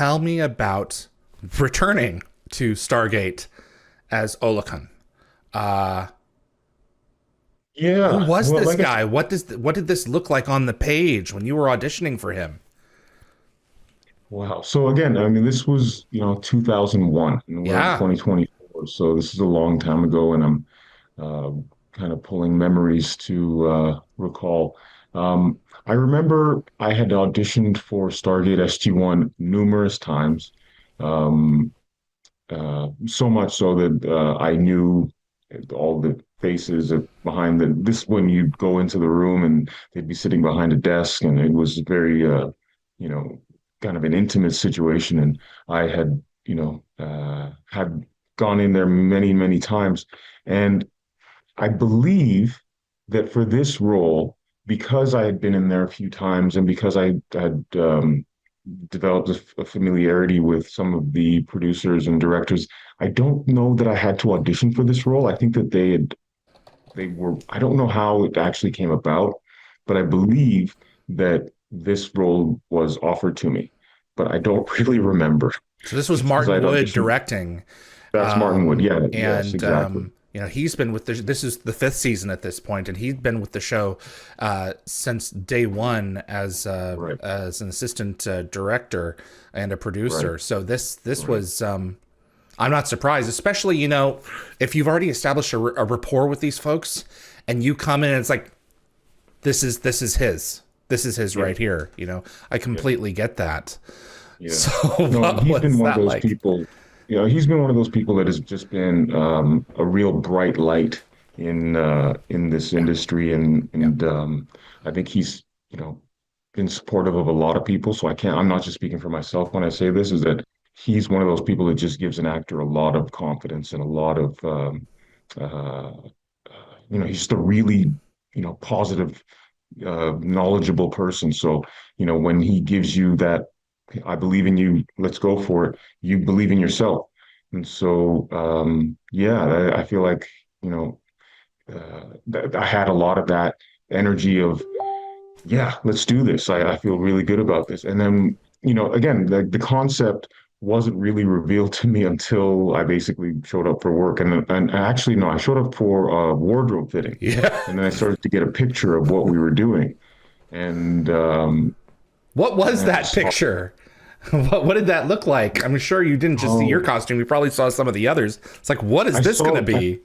tell me about returning to Stargate as OLOKUN. Who Yeah, was well, this like I guy? What did this look like on the page when you were auditioning for him? wow. So again, I mean, this was 2001, and we're in Yeah. 2024. So this is a long time ago, and I'm uh, kind of pulling memories to recall. Um, I remember I had auditioned for Stargate SG-1 numerous times, um, so much so that I knew all the faces behind this when you'd go into the room and they'd be sitting behind a desk, and it was very, you know, kind of an intimate situation. And I had gone in there many, many times. And I believe that for this role, because I had been in there a few times and because I had developed a familiarity with some of the producers and directors, I don't know that I had to audition for this role. I think that I don't know how it actually came about, but I believe that this role was offered to me, but I don't really remember So this was just because Martin I'd Wood auditioned. directing. That's Martin Wood. Yeah, yes, And exactly. he's been with this is the fifth season at this point, and he's been with the show since day one Right, as an assistant director and a right, producer. So this right. was I'm not surprised, especially if you've already established a rapport with these folks, and you come in and it's like this is his Yeah, right here. I yeah, completely get that. yeah. So No, and what he's been was one of that those like? people. He's been one of those people that has just been a real bright light in this Yeah, industry, and yeah. I think he's you know been supportive of a lot of people. So I can't. I'm not just speaking for myself when I say this. Is that he's one of those people that just gives an actor a lot of confidence and a lot of uh, he's just a really positive, knowledgeable person. So when he gives you that, I believe in you, let's go for it. You believe in yourself. And so, yeah, I feel like, you know, I had a lot of that energy of, yeah, let's do this. I feel really good about this. And then, again, the concept wasn't really revealed to me until I basically showed up for work. And actually, no, I showed up for wardrobe fitting. Yeah. And then I started to get a picture of what we were doing. And What was and I that saw, picture? What did that look like? I'm sure you didn't just see your oh, costume. You probably saw some of the others. It's like, what is I this going to saw, be?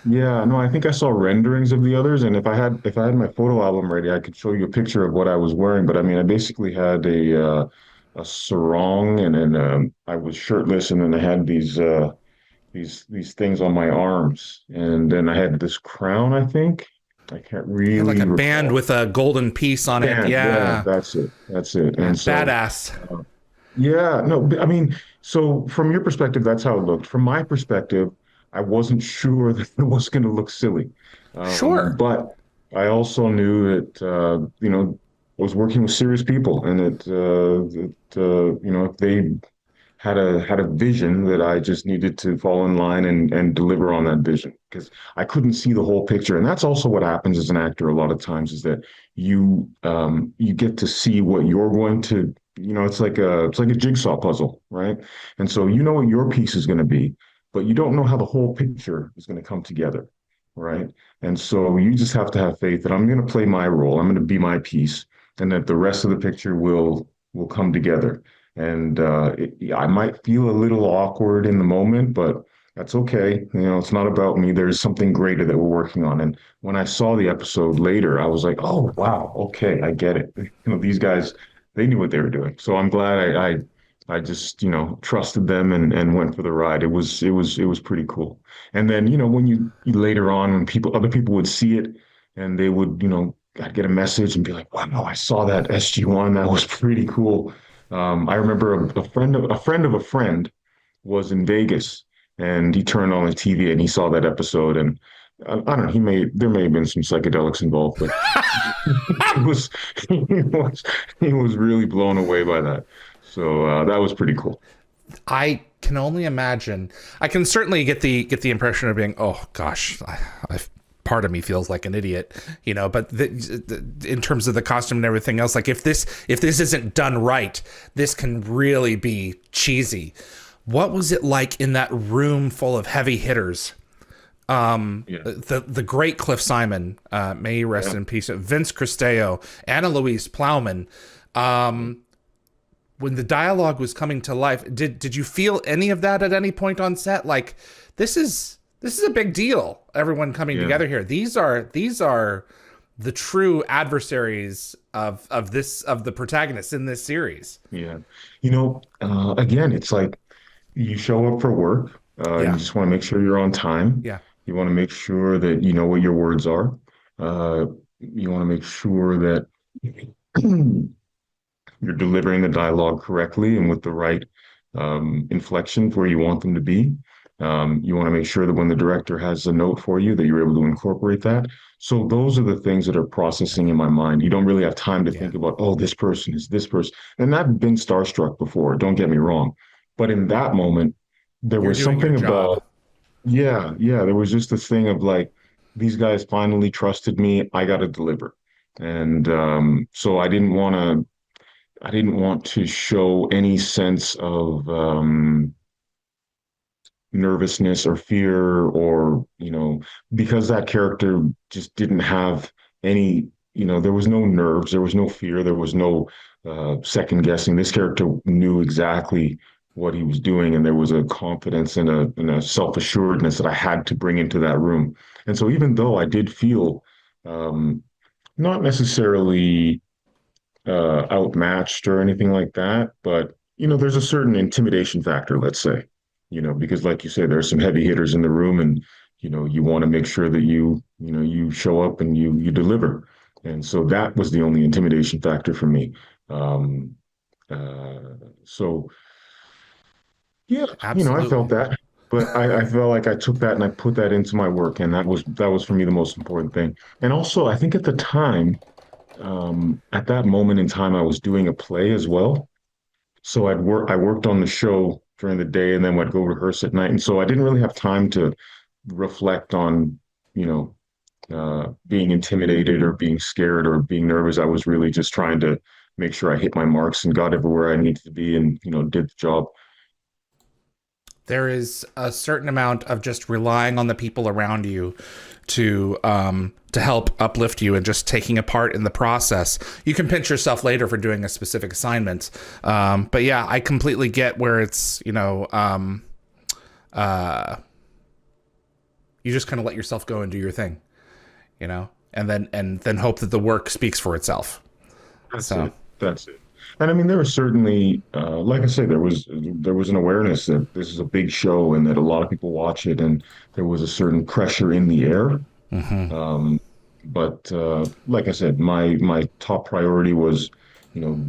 yeah, no, I think I saw renderings of the others, and if I had my photo album ready, I could show you a picture of what I was wearing. But I mean, I basically had a sarong, and then I was shirtless, and then I had these things on my arms, and then I had this crown. I think I can't You had like really a band recall. with a golden piece on it. And yeah, Yeah. that's it. Yeah. And so Badass. yeah, no, I mean, so from your perspective, that's how it looked. From my perspective, I wasn't sure that it was going to look silly. Sure. But I also knew that, I was working with serious people, and if they had a vision, that I just needed to fall in line and deliver on that vision, because I couldn't see the whole picture. And that's also what happens as an actor a lot of times, is that you get to see what you're going to, it's like a jigsaw puzzle, right? And so you know what your piece is going to be, but you don't know how the whole picture is going to come together, right? And so you just have to have faith that I'm going to play my role, I'm going to be my piece, and that the rest of the picture will come together. And I might feel a little awkward in the moment, but that's okay. It's not about me. There's something greater that we're working on. And when I saw the episode later, I was like, oh, wow, okay, I get it. These guys, they knew what they were doing. So I'm glad I just, trusted them and went for the ride. It was pretty cool. And then, when you later on, when other people would see it, and they would, I'd get a message and be like, wow, I saw that SG-1. That was pretty cool. I remember a friend of a friend was in Vegas, and he turned on the TV and he saw that episode, and I don't know, there may have been some psychedelics involved, but he was he was he was really blown away by that. So that was pretty cool. I can only imagine. I can certainly get the impression of being, oh gosh, part of me feels like an idiot, but in terms of the costume and everything else, like if this isn't done right, this can really be cheesy. What was it like in that room full of heavy hitters? The great Cliff Simon, may he rest in peace, Vince Cristello, Anna Louise Plowman. When the dialogue was coming to life, did you feel any of that at any point on set? Like, this is a big deal. Everyone coming together here. These are the true adversaries of the protagonists in this series. Yeah. Again, it's like you show up for work. You just want to make sure you're on time. Yeah. You want to make sure that you know what your words are. You want to make sure that you're delivering the dialogue correctly and with the right inflections where you want them to be. You want to make sure that when the director has a note for you, that you're able to incorporate that. So those are the things that are processing in my mind. You don't really have time to think about, oh, this person is this person. And I've been starstruck before, don't get me wrong. But in that moment, there was something about, there was just a thing of like, these guys finally trusted me. I got to deliver. And so I didn't want to show any sense of nervousness or fear or, because that character just didn't have any, there was no nerves, there was no fear, there was no second guessing. This character knew exactly what he was doing, and there was a confidence and a self-assuredness that I had to bring into that room. And so even though I did feel not necessarily outmatched or anything like that, but there's a certain intimidation factor, let's say, because like you say, there's some heavy hitters in the room, and you want to make sure that you show up and you deliver. And so that was the only intimidation factor for me. So yeah, Absolutely. I felt that, but I felt like I took that and I put that into my work, and that was for me the most important thing. And also, I think at the time, at that moment in time, I was doing a play as well. So I worked on the show during the day and then I'd go rehearse at night. And so I didn't really have time to reflect on, being intimidated or being scared or being nervous. I was really just trying to make sure I hit my marks and got everywhere I needed to be and, did the job. There is a certain amount of just relying on the people around you to help uplift you and just taking a part in the process. You can pinch yourself later for doing a specific assignment. But yeah, I completely get where it's, you just kind of let yourself go and do your thing, and then hope that the work speaks for itself. That's it. And I mean, there was certainly, like I said, there was an awareness that this is a big show and that a lot of people watch it, and there was a certain pressure in the air. But like I said, my top priority was,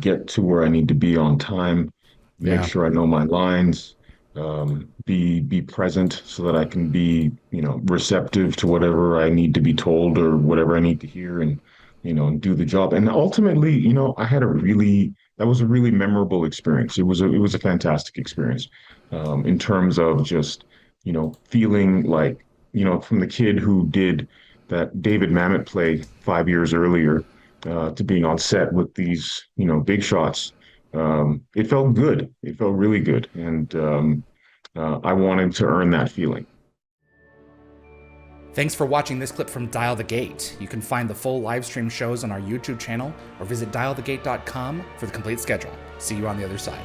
get to where I need to be on time, make sure I know my lines, be present so that I can be, receptive to whatever I need to be told or whatever I need to hear, and do the job. And ultimately, that was a really memorable experience. It was a fantastic experience, in terms of just, feeling like, from the kid who did that David Mamet play 5 years earlier, to being on set with these, big shots. It felt good. It felt really good. And I wanted to earn that feeling. Thanks for watching this clip from Dial the Gate. You can find the full live stream shows on our YouTube channel or visit dialthegate.com for the complete schedule. See you on the other side.